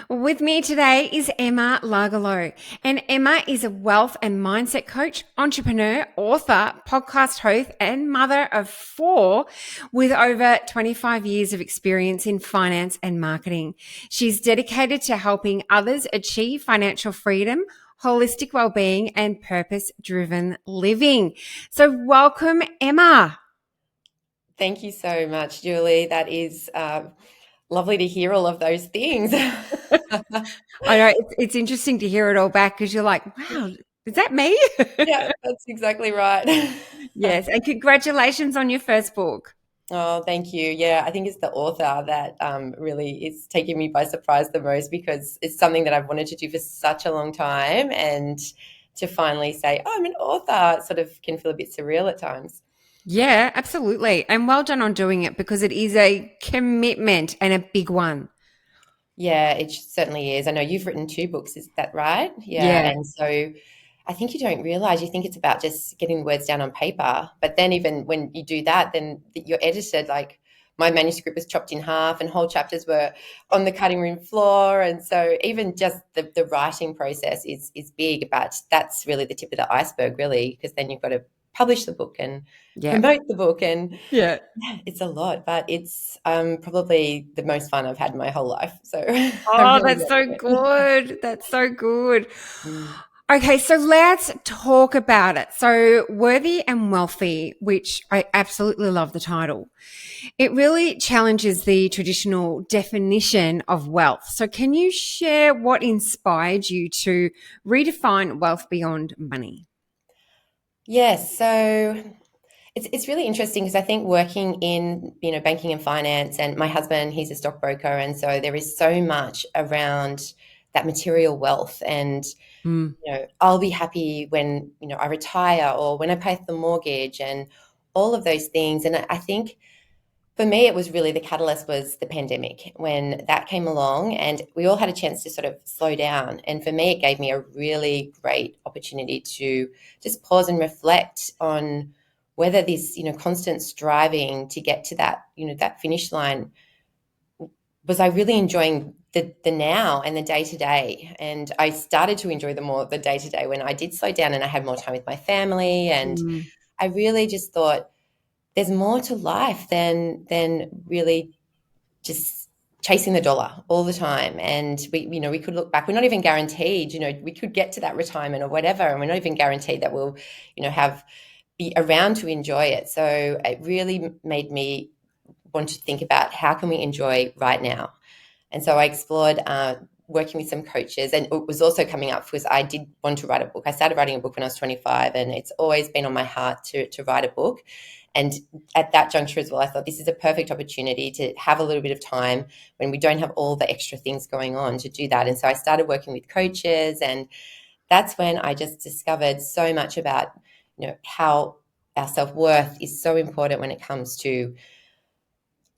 With me today is Emma Lagerlow. And Emma is a wealth and mindset coach, entrepreneur, author, podcast host, and mother of four with over 25 years of experience in finance and marketing. She's dedicated to helping others achieve financial freedom, holistic well-being, and purpose-driven living. So welcome, Emma. Thank you so much, Julie. That is lovely to hear all of those things. I know it's interesting to hear it all back because you're like, wow, is that me? Yeah, that's exactly right. Yes, and congratulations on your first book. Oh, thank you. Yeah, I think it's the author that really is taking me by surprise the most because it's something that I've wanted to do for such a long time. And to finally say, oh, I'm an author, sort of can feel a bit surreal at times. Yeah, absolutely. And well done on doing it because it is a commitment and a big one. Yeah, it certainly is. I know you've written two books, is that right? Yeah. Yeah. And so I think you don't realize, you think it's about just getting the words down on paper. But then even when you do that, then you're edited. Like my manuscript was chopped in half and whole chapters were on the cutting room floor. And so even just the writing process is big, but that's really the tip of the iceberg, really, because then you've got to publish the book and Yeah. promote the book. And Yeah. yeah, it's a lot, but it's probably the most fun I've had in my whole life. So I'm Oh, really that's so loving it. good. That's so good. Mm. Okay, so let's talk about it. So, Worthy and Wealthy, which I absolutely love the title, it really challenges the traditional definition of wealth. So, can you share what inspired you to redefine wealth beyond money? Yes, so it's really interesting because I think working in banking and finance, and my husband, he's a stockbroker, and so there is so much around that material wealth. And Mm, I'll be happy when I retire or when I pay the mortgage and all of those things. And I think for me, it was really the catalyst was the pandemic when that came along, and we all had a chance to sort of slow down. And for me, it gave me a really great opportunity to just pause and reflect on whether this, constant striving to get to that, that finish line, was I really enjoying the now and the day to day. And I started to enjoy the day to day when I did slow down and I had more time with my family. And mm, I really just thought, there's more to life than really just chasing the dollar all the time. And we could look back. We're not even guaranteed, we could get to that retirement or whatever, and we're not even guaranteed that we'll, have be around to enjoy it. So it really made me want to think about how can we enjoy right now. And so I explored working with some coaches, and it was also coming up because I did want to write a book. I started writing a book when I was 25, and it's always been on my heart to write a book. And at that juncture as well, I thought this is a perfect opportunity to have a little bit of time when we don't have all the extra things going on to do that. And so I started working with coaches, and that's when I just discovered so much about, how our self-worth is so important when it comes to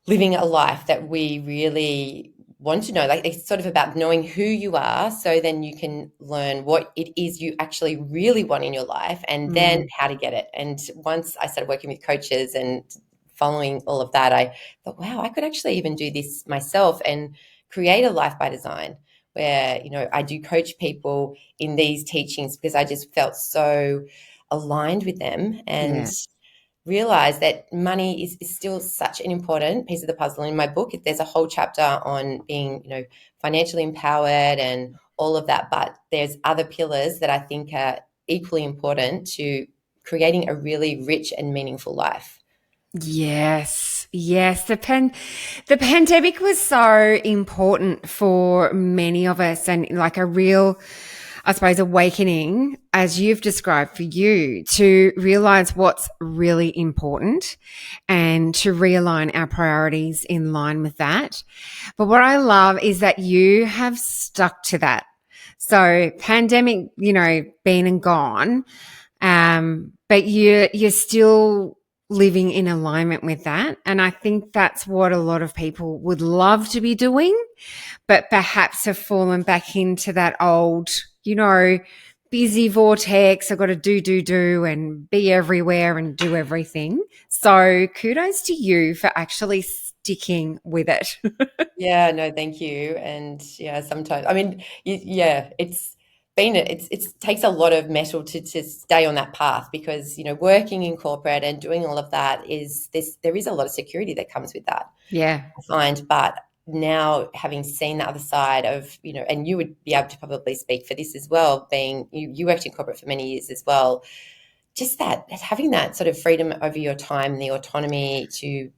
living a life that we really want to know. Like, it's sort of about knowing who you are, so then you can learn what it is you actually really want in your life, and then mm. how to get it. And once I started working with coaches and following all of that, I thought, wow, I could actually even do this myself and create a life by design where, I do coach people in these teachings because I just felt so aligned with them, and Yeah. realize that money is still such an important piece of the puzzle. In my book, there's a whole chapter on being, financially empowered and all of that. But there's other pillars that I think are equally important to creating a really rich and meaningful life. Yes, yes. The pandemic was so important for many of us, and like a real, I suppose, awakening, as you've described for you, to realize what's really important and to realign our priorities in line with that. But what I love is that you have stuck to that. So pandemic, been and gone, but you're still living in alignment with that. And I think that's what a lot of people would love to be doing, but perhaps have fallen back into that old, busy vortex. I've got to do, and be everywhere and do everything. So kudos to you for actually sticking with it. Yeah, no, thank you. And yeah, sometimes, I mean, yeah, it takes a lot of metal to stay on that path because, working in corporate and doing all of that there is a lot of security that comes with that, Yeah. I find. But now having seen the other side of, and you would be able to probably speak for this as well, being you worked in corporate for many years as well, just that having that sort of freedom over your time, the autonomy to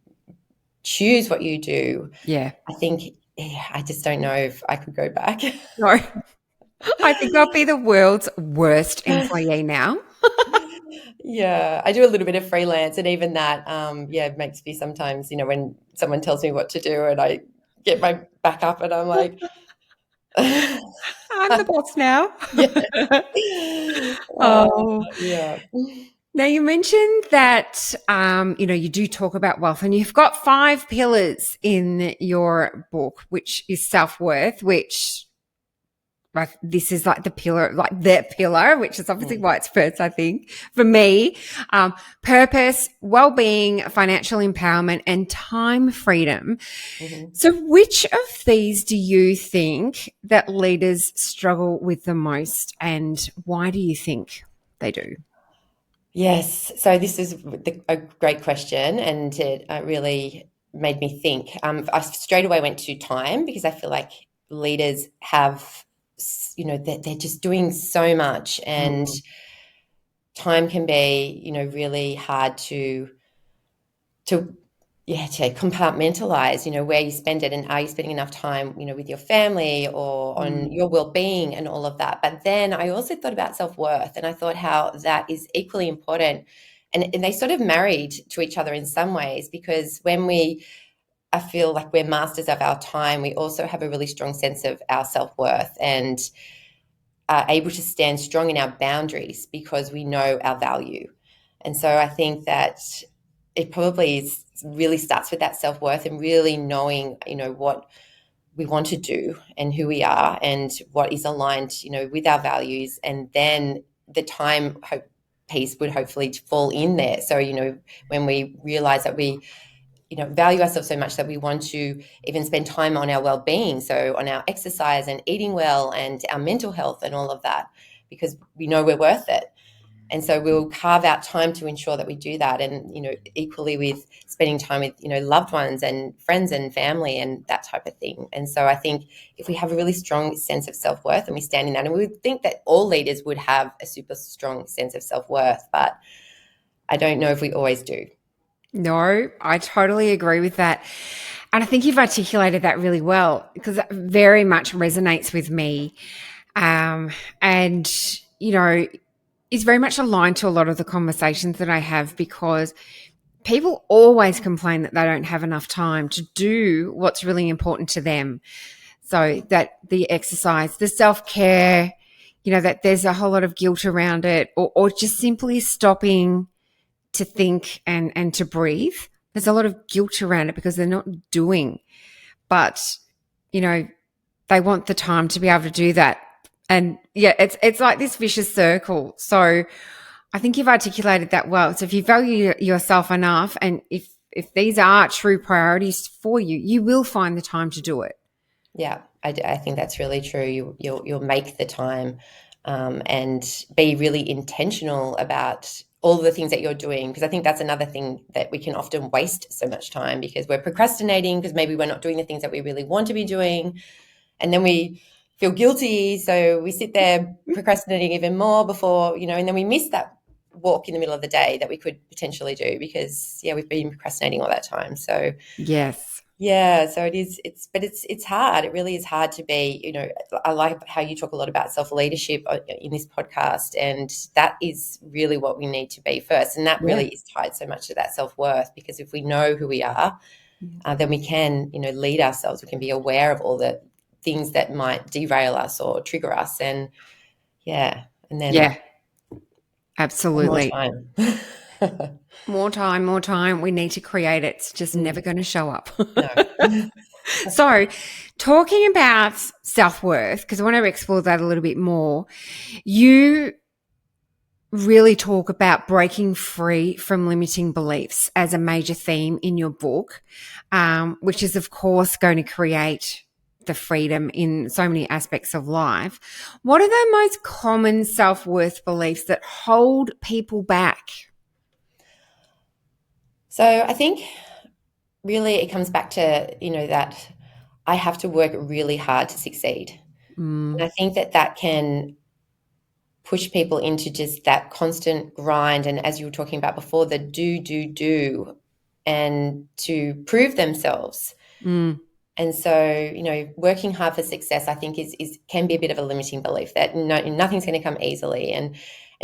choose what you do, Yeah. I think, yeah, I just don't know if I could go back. No, I think I'll be the world's worst employee now. Yeah, I do a little bit of freelance, and even that, yeah, makes me sometimes, when someone tells me what to do, and I get my back up, and I'm like, I'm the boss now. yeah, Oh, yeah, now you mentioned that you do talk about wealth, and you've got 5 pillars in your book, which is self-worth, which like this is like the pillar, which is obviously why it's first, I think, for me. Purpose, well-being, financial empowerment, and time freedom. Mhm. So which of these do you think that leaders struggle with the most, and why do you think they do? Yes. So this is a great question, and it really made me think. I straight away went to time because I feel like leaders have, they're just doing so much, and Mm, time can be, really hard to yeah, to compartmentalize, where you spend it, and are you spending enough time, with your family or on mm, your well-being and all of that. But then I also thought about self-worth, and I thought how that is equally important. And they sort of married to each other in some ways, because I feel like we're masters of our time, we also have a really strong sense of our self-worth and are able to stand strong in our boundaries because we know our value. And so I think that it probably really starts with that self-worth and really knowing, what we want to do and who we are and what is aligned, with our values. And then the piece would hopefully fall in there. So, when we realize that we, value ourselves so much that we want to even spend time on our well-being, so on our exercise and eating well and our mental health and all of that, because we know we're worth it. And so we'll carve out time to ensure that we do that. And, equally with spending time with, loved ones and friends and family and that type of thing. And so I think if we have a really strong sense of self-worth and we stand in that, and we would think that all leaders would have a super strong sense of self-worth, but I don't know if we always do. no, I totally agree with that. And I think you've articulated that really well because that very much resonates with me. And, is very much aligned to a lot of the conversations that I have because people always complain that they don't have enough time to do what's really important to them. So that the exercise, the self-care, that there's a whole lot of guilt around it, or just simply stopping to think and to breathe. There's a lot of guilt around it because they're not doing, but you know, they want the time to be able to do that. And yeah, it's like this vicious circle. So I think you've articulated that well. So if you value yourself enough, and if these are true priorities for you, you will find the time to do it. Yeah, I think that's really true. You'll make the time, and be really intentional about all the things that you're doing, because I think that's another thing that we can often waste so much time because we're procrastinating because maybe we're not doing the things that we really want to be doing, and then we feel guilty, so we sit there procrastinating even more before, and then we miss that walk in the middle of the day that we could potentially do because we've been procrastinating all that time. So Yes. yeah, so it's hard. It really is hard to be, I like how you talk a lot about self-leadership in this podcast, and that is really what we need to be first. And that Yeah. really is tied so much to that self-worth, because if we know who we are, then we can, lead ourselves. We can be aware of all the things that might derail us or trigger us. And and then Yeah, more absolutely. time. More time, more time. We need to create it. It's just never Mm, going to show up. no. So, talking about self worth, because I want to explore that a little bit more, you really talk about breaking free from limiting beliefs as a major theme in your book, which is, of course, going to create the freedom in so many aspects of life. What are the most common self-worth beliefs that hold people back? So I think really it comes back to, that I have to work really hard to succeed. And Mm, I think that that can push people into just that constant grind. And as you were talking about before, the do, and to prove themselves. mm, And so, working hard for success, I think is can be a bit of a limiting belief that nothing's going to come easily. And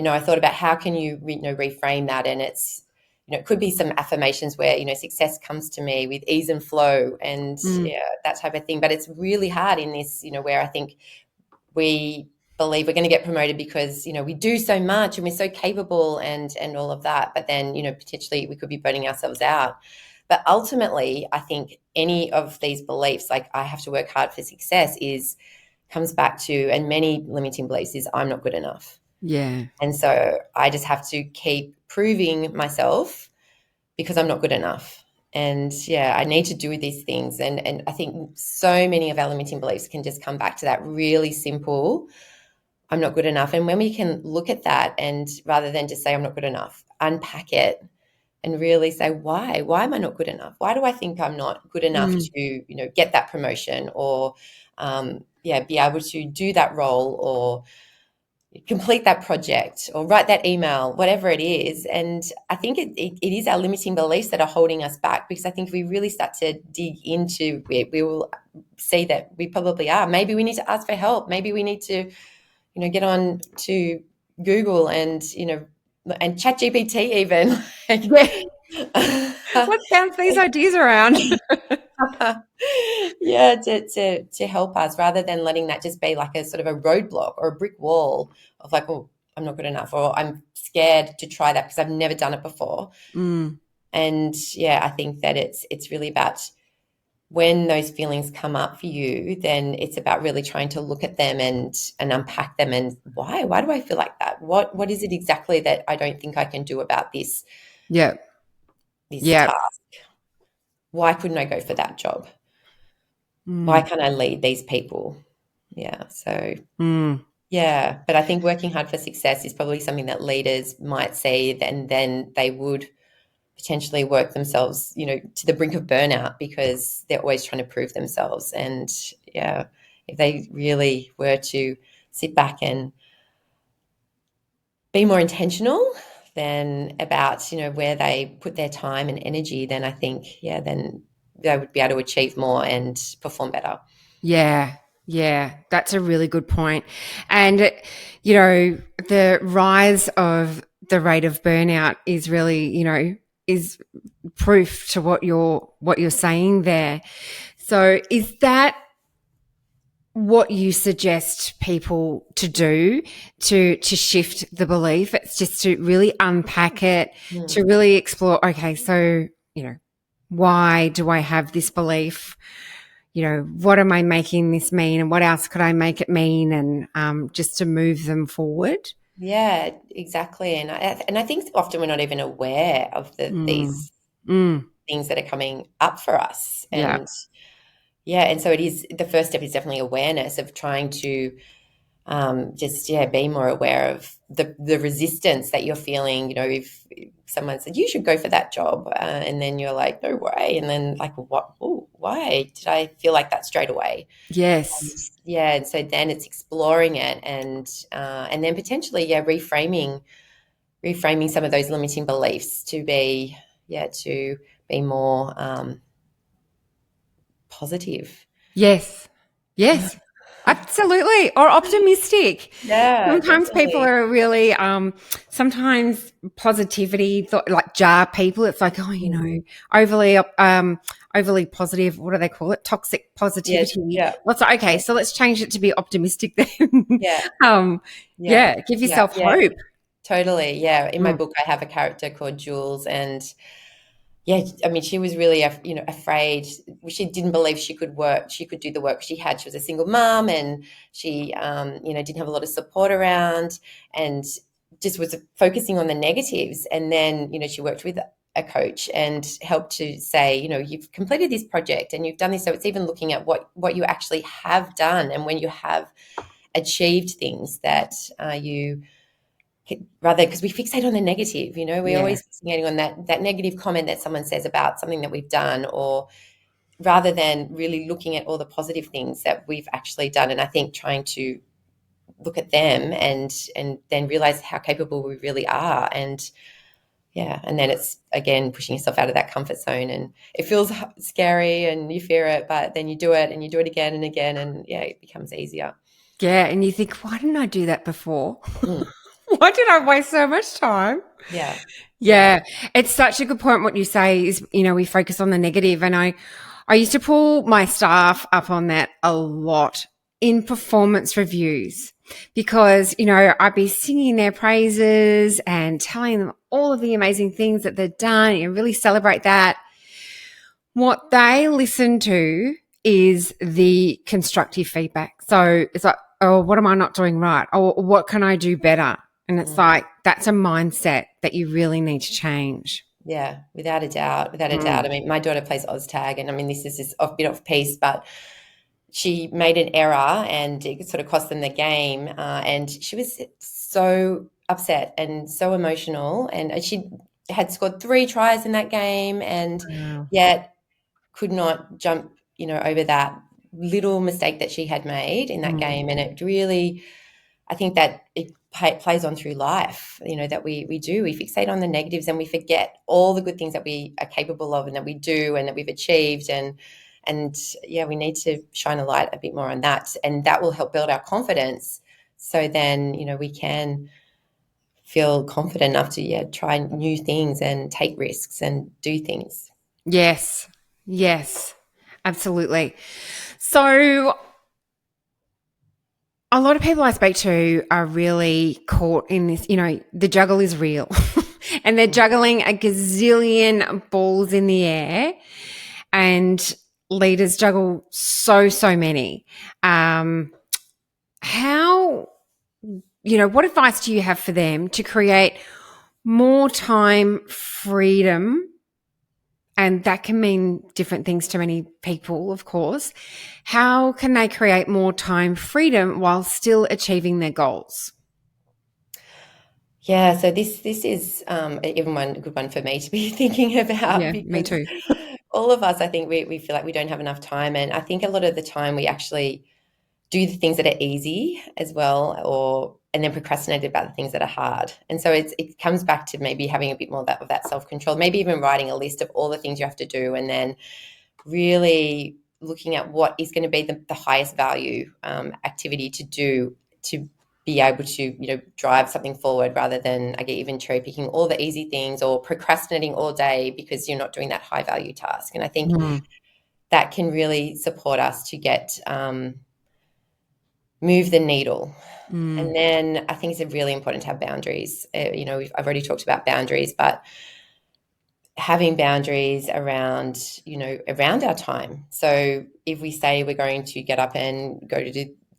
I thought about how can you reframe that, and it's it could be some affirmations where success comes to me with ease and flow, and mm, yeah, that type of thing. But it's really hard in this, where I think we believe we're going to get promoted because we do so much and we're so capable and all of that. But then potentially we could be burning ourselves out. But ultimately, I think any of these beliefs, like I have to work hard for success, is comes back to, and many limiting beliefs is I'm not good enough. yeah. And so I just have to keep proving myself because I'm not good enough. And yeah, I need to do these things. And I think so many of our limiting beliefs can just come back to that really simple, I'm not good enough. And when we can look at that and rather than just say I'm not good enough, unpack it and really say, why am I not good enough? Why do I think I'm not good enough Mm, to get that promotion or be able to do that role or complete that project or write that email, whatever it is. And I think it is our limiting beliefs that are holding us back, because I think if we really start to dig into it, we will see that we probably are. Maybe we need to ask for help. Maybe we need to get on to Google and, and chat GPT even. yeah. Let's bounce these ideas around. Yeah, to help us rather than letting that just be like a sort of a roadblock or a brick wall of like, oh, I'm not good enough, or I'm scared to try that because I've never done it before. Mm, And yeah, I think that it's really about when those feelings come up for you, then it's about really trying to look at them and unpack them and why do I feel like that? What is it exactly that I don't think I can do about yeah. this Yeah. task? Why couldn't I go for that job? Why Mm, can't I lead these people? Yeah. So mm, yeah, but I think working hard for success is probably something that leaders might see, and then they would potentially work themselves, to the brink of burnout because they're always trying to prove themselves. And yeah, if they really were to sit back and be more intentional then about, where they put their time and energy, then I think, yeah, then they would be able to achieve more and perform better. yeah. Yeah. That's a really good point. And, the rise of the rate of burnout is really, is proof to what you're saying there. So is that what you suggest people to do to shift the belief? It's just to really unpack it, to Mm. really explore, okay, so, why do I have this belief? What am I making this mean, and what else could I make it mean? And just to move them forward. Yeah, exactly. And I think often we're not even aware of Mm, these mm, things that are coming up for us. yeah. And yeah, and so it is, the first step is definitely awareness of trying to just be more aware of the resistance that you're feeling. If someone said you should go for that job, and then you're like, no way, and then like, what? Ooh, why did I feel like that straight away? And, Yes. yeah, and so then it's exploring it, and then potentially reframing some of those limiting beliefs to be more positive. Yes. Yes. Absolutely. Or optimistic. Yeah, Sometimes people definitely. are really, sometimes positivity, like jar people. It's like, oh, Mm. overly, overly positive. What do they call it? Toxic Yeah, positivity. yeah, Let's okay. yeah, So let's change it to be optimistic then. yeah, um, yeah, yeah. Give yeah, yourself yeah, hope. totally. Yeah. In my Mm, book, I have a character called Jules, and yeah, I mean, she was really, afraid. She didn't believe she could work. She could do the work she had. She was a single mom, and she, didn't have a lot of support around, and just was focusing on the negatives. And then, she worked with a coach and helped to say, you've completed this project and you've done this. So it's even looking at what you actually have done, and when you have achieved things that you rather, because we fixate on the negative, we're Yeah. always fixating on that negative comment that someone says about something that we've done, or rather than really looking at all the positive things that we've actually done. And I think trying to look at them and then realize how capable we really are. And yeah, and then it's again pushing yourself out of that comfort zone, and it feels scary and you fear it, but then you do it and you do it again and again, and yeah, it becomes easier. Yeah. And you think, why didn't I do that before? Mm, Why did I waste so much time? yeah, yeah, Yeah, it's such a good point. What you say is, we focus on the negative, and I used to pull my staff up on that a lot in performance reviews because, I'd be singing their praises and telling them all of the amazing things that they've done and really celebrate that. What they listen to is the constructive feedback. So it's like, oh, what am I not doing right? Oh, what can I do better? And it's mm, like, that's a mindset that you really need to change. yeah, without a doubt, without a doubt. I Mm. mean, my daughter plays OzTag, and I mean, this is just a bit off piece, but she made an error and it sort of cost them the game. And she was so upset and so emotional. And she had scored 3 tries in that game, and Wow. yet could not jump, over that little mistake that she had made in that Mm. game. And it really, I think that it plays on through life, that we fixate on the negatives and we forget all the good things that we are capable of and that we do and that we've achieved. And yeah, we need to shine a light a bit more on that, and that will help build our confidence. So then, we can feel confident enough to, try new things and take risks and do things. Yes. Yes. Absolutely. So a lot of people I speak to are really caught in this, the juggle is real and they're juggling a gazillion balls in the air, and leaders juggle so many. How, what advice do you have for them to create more time freedom? And that can mean different things to many people, of course. How can they create more time freedom while still achieving their goals? Yeah, so this is even one good one for me to be thinking about, Yeah, me because too. all of us, I think we feel like we don't have enough time. And I think a lot of the time we actually do the things that are easy as well, and then procrastinate about the things that are hard. And so it comes back to maybe having a bit more of that self-control, maybe even writing a list of all the things you have to do, and then really looking at what is going to be the highest value activity to do to be able to, drive something forward, rather than, I get even cherry picking all the easy things or procrastinating all day because you're not doing that high value task. And I think Mm, that can really support us to get move the needle. mm, And then I think it's really important to have boundaries. I've already talked about boundaries, but having boundaries around, around our time. So if we say we're going to get up and go to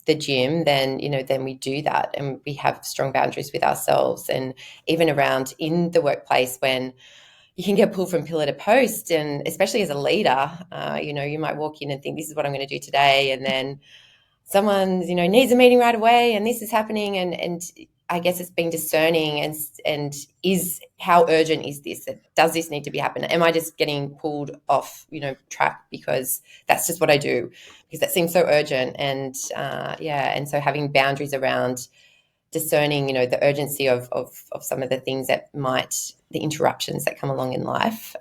the gym, then, then we do that, and we have strong boundaries with ourselves. And even around in the workplace, when you can get pulled from pillar to post, and especially as a leader, you might walk in and think, this is what I'm going to do today. And then someone's, needs a meeting right away and this is happening. And I guess it's being discerning and is, how urgent is this? Does this need to be happening? Am I just getting pulled off, track because that's just what I do, because that seems so urgent? And and so having boundaries around discerning, the urgency of some of the things that the interruptions that come along in life.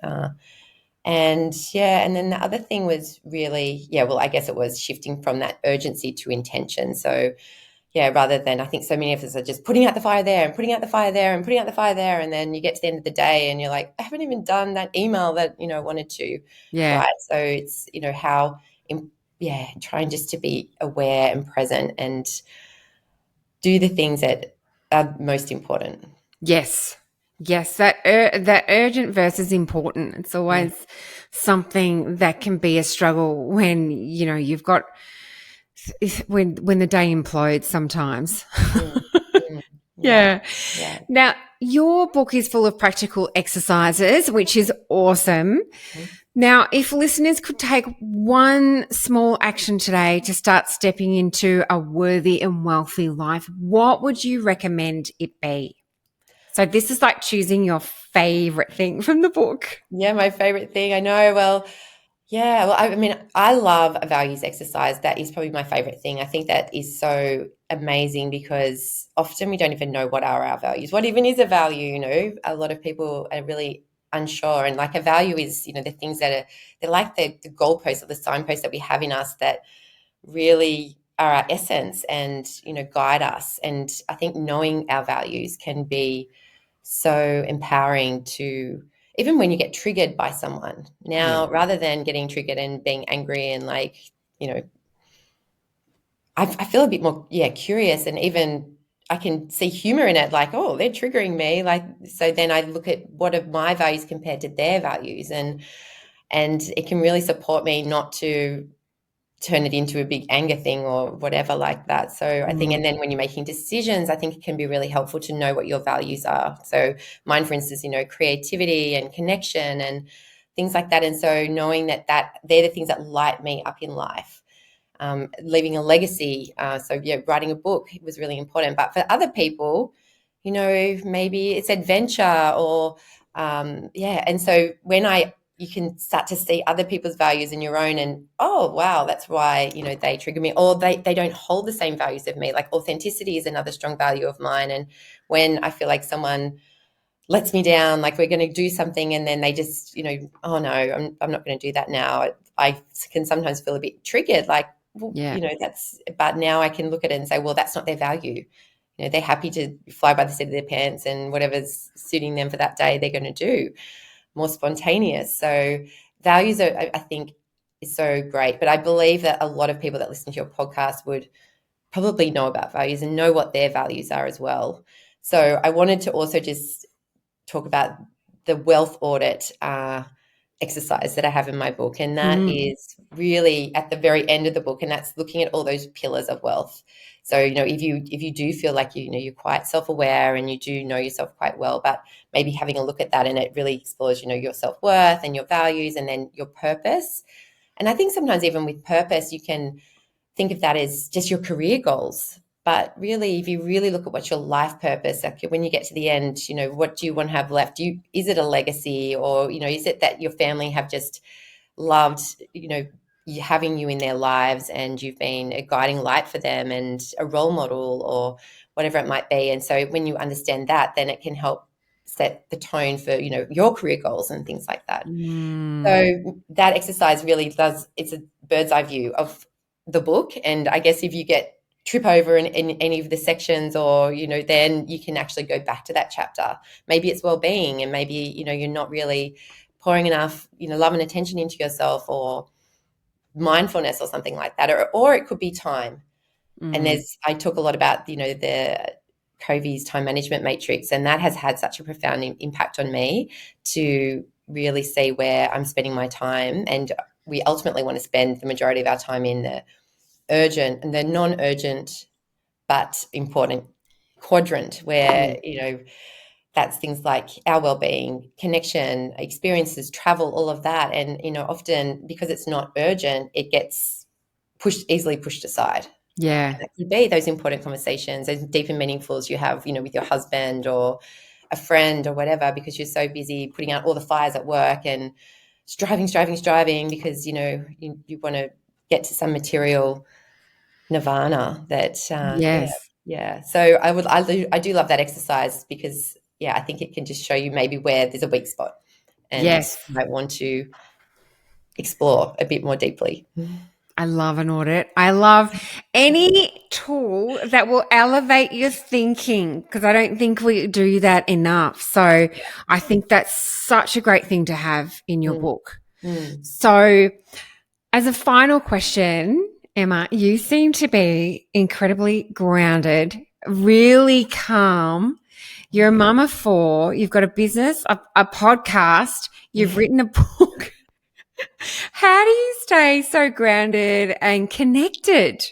And then the other thing was really, I guess it was shifting from that urgency to intention. So, rather than, I think so many of us are just putting out the fire there and putting out the fire there and putting out the fire there. And then you get to the end of the day and you're like, I haven't even done that email that, I wanted to yeah. write. So it's, trying just to be aware and present and do the things that are most important. Yes. Yes. That urgent versus important. It's Mm, always something that can be a struggle when, you've got when the day implodes sometimes. mm, mm. Yeah. Yeah. Yeah. Now, your book is full of practical exercises, which is awesome. Mm. Now, if listeners could take one small action today to start stepping into a worthy and wealthy life, what would you recommend it be? So this is like choosing your favorite thing from the book. Yeah, my favorite thing. I know. Well, yeah, well, I mean, I love a values exercise. That is probably my favorite thing. I think that is so amazing because often we don't even know what are our values. What even is a value? A lot of people are really unsure. And like a value is, the things that they're like the goalposts or the signposts that we have in us that really are our essence and, guide us. And I think knowing our values can be so empowering to even when you get triggered by someone Yeah. now rather than getting triggered and being angry and like you know I feel a bit more curious, and even I can see humor in it, like, oh, they're triggering me, like, so then I look at what are my values compared to their values, and it can really support me not to turn it into a big anger thing or whatever like that. So I think, Mm, and then when you're making decisions, I think it can be really helpful to know what your values are. So mine, for instance, creativity and connection and things like that. And so knowing that they're the things that light me up in life. Leaving a legacy. So yeah, writing a book was really important. But for other people, maybe it's adventure or and so when you can start to see other people's values in your own, and oh wow, that's why they trigger me, or they don't hold the same values of me. Like authenticity is another strong value of mine, and when I feel like someone lets me down, like we're going to do something and then they just oh no, I'm not going to do that now, I can sometimes feel a bit triggered, like, well, yeah. but now I can look at it and say, well, that's not their value. They're happy to fly by the seat of their pants, and whatever's suiting them for that day they're going to do, more spontaneous. So values are, I think, is so great. But I believe that a lot of people that listen to your podcast would probably know about values and know what their values are as well. So I wanted to also just talk about the wealth audit exercise that I have in my book, and that Mm, is really at the very end of the book, and that's looking at all those pillars of wealth. So if you do feel like you're quite self-aware and you do know yourself quite well, but maybe having a look at that, and it really explores your self-worth and your values and then your purpose. And I think sometimes even with purpose you can think of that as just your career goals. But really, if you really look at what's your life purpose, like when you get to the end, what do you want to have left? Is it a legacy, or, is it that your family have just loved, having you in their lives and you've been a guiding light for them and a role model or whatever it might be. And so when you understand that, then it can help set the tone for, your career goals and things like that. mm, So that exercise really it's a bird's eye view of the book. And I guess if you trip over in any of the sections, or, then you can actually go back to that chapter. Maybe it's well-being, and maybe, you're not really pouring enough, love and attention into yourself, or mindfulness or something like that. Or it could be time. And mm. I talk a lot about, the Covey's time management matrix, and that has had such a profound impact on me to really see where I'm spending my time. And we ultimately want to spend the majority of our time in the urgent and the non-urgent but important quadrant, Yeah. where, that's things like our well-being, connection, experiences, travel, all of that. And, often because it's not urgent, it gets easily pushed aside. Yeah. That could be those important conversations, those deep and meaningfuls you have, with your husband or a friend or whatever, because you're so busy putting out all the fires at work and striving because, you want to get to some material nirvana that, Yes. yeah. So I do love that exercise because, I think it can just show you maybe where there's a weak spot and Yes. you might want to explore a bit more deeply. I love an audit. I love any tool that will elevate your thinking, because I don't think we do that enough. So I think that's such a great thing to have in your Mm, book. mm, So, as a final question, Emma, you seem to be incredibly grounded, really calm. You're a mum of four. You've got a business, a podcast. You've yeah. written a book. How do you stay so grounded and connected?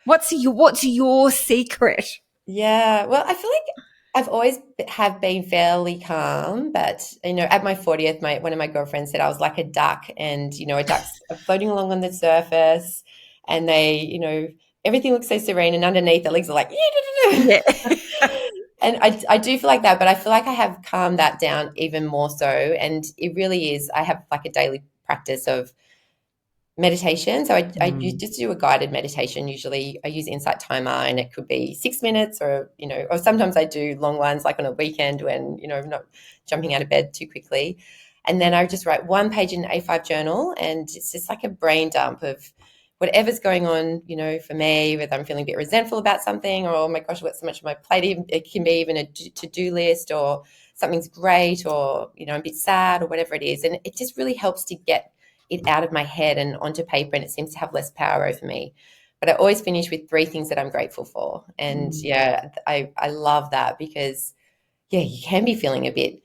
What's your secret? Yeah. Well, I feel like I've always have been fairly calm, but at my 40th, one of my girlfriends said I was like a duck, and a duck's floating along on the surface, and everything looks so serene, and underneath the legs are like, Yeah. and I do feel like that, but I feel like I have calmed that down even more so, and it really is. I have like a daily practice of meditation. So just do a guided meditation. Usually I use Insight Timer, and it could be 6 minutes, or sometimes I do long ones like on a weekend when, I'm not jumping out of bed too quickly. And then I just write one page in an A5 journal, and it's just like a brain dump of whatever's going on, for me, whether I'm feeling a bit resentful about something, or, oh my gosh, I've got so much on my plate. It can be even a to-do list, or something's great, or, I'm a bit sad, or whatever it is. And it just really helps to get it out of my head and onto paper, and it seems to have less power over me. But I always finish with 3 things that I'm grateful for. And I love that, because you can be feeling a bit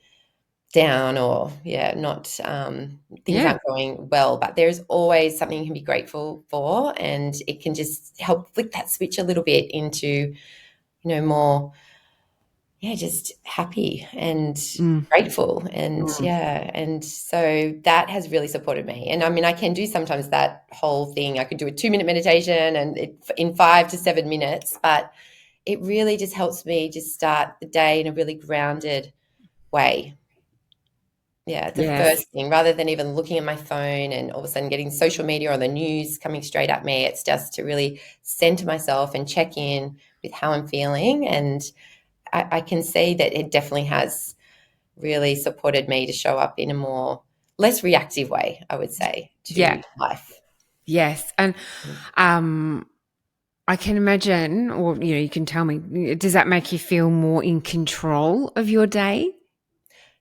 down, or not things Yeah. aren't going well, but there's always something you can be grateful for, and it can just help flick that switch a little bit into more just happy and grateful. And and so that has really supported me. And I mean, I can do sometimes that whole thing. I could do a 2-minute meditation and in 5 to 7 minutes, but it really just helps me just start the day in a really grounded way. The Yes. first thing, rather than even looking at my phone and all of a sudden getting social media or the news coming straight at me, it's just to really center myself and check in with how I'm feeling. And I can see that it definitely has really supported me to show up in a less reactive way, I would say, Yeah. to life. Yes. And I can imagine, or you can tell me, does that make you feel more in control of your day?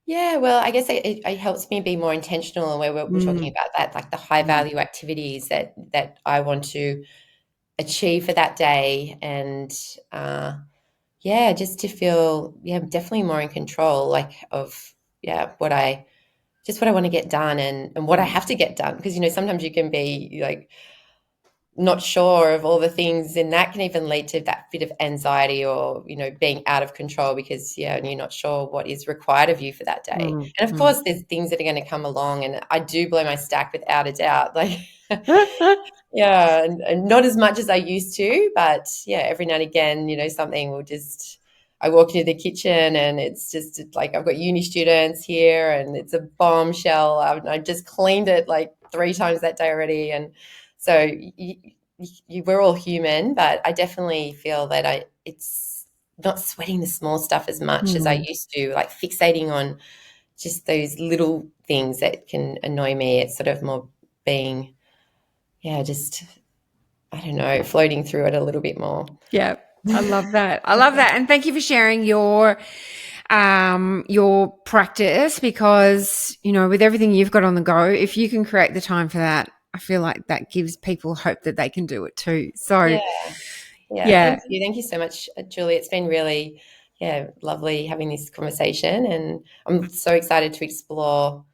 Yeah, well, I guess it helps me be more intentional, and where we're talking about that, like the high value activities that I want to achieve for that day. And just to feel, definitely more in control, like of, what I want to get done, and what I have to get done. Because, sometimes you can be like not sure of all the things, and that can even lead to that bit of anxiety, or, being out of control, because, and you're not sure what is required of you for that day. And of course, there's things that are going to come along, and I do blow my stack without a doubt. Like, and not as much as I used to, but every now and again, something will just, I walk into the kitchen and it's just like, I've got uni students here and it's a bombshell. I just cleaned it like 3 times that day already. And so we're all human, but I definitely feel that it's not sweating the small stuff as much as I used to, like fixating on just those little things that can annoy me. It's sort of more being, just, I don't know, floating through it a little bit more. Yeah. I love that. I love that. And thank you for sharing your practice, because, with everything you've got on the go, if you can create the time for that, I feel like that gives people hope that they can do it too. So, Yeah. yeah. Thank you. Thank you so much, Julie. It's been really, lovely having this conversation. And I'm so excited to explore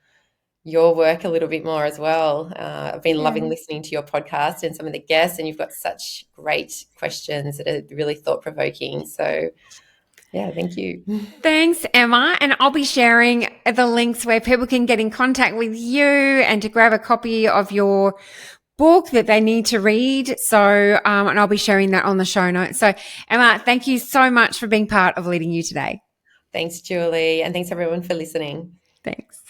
your work a little bit more as well. I've been loving listening to your podcast and some of the guests, and you've got such great questions that are really thought-provoking. So, thank you. Thanks, Emma. And I'll be sharing the links where people can get in contact with you and to grab a copy of your book that they need to read. So, and I'll be sharing that on the show notes. So, Emma, thank you so much for being part of Leading You today. Thanks, Julie. And thanks, everyone, for listening. Thanks.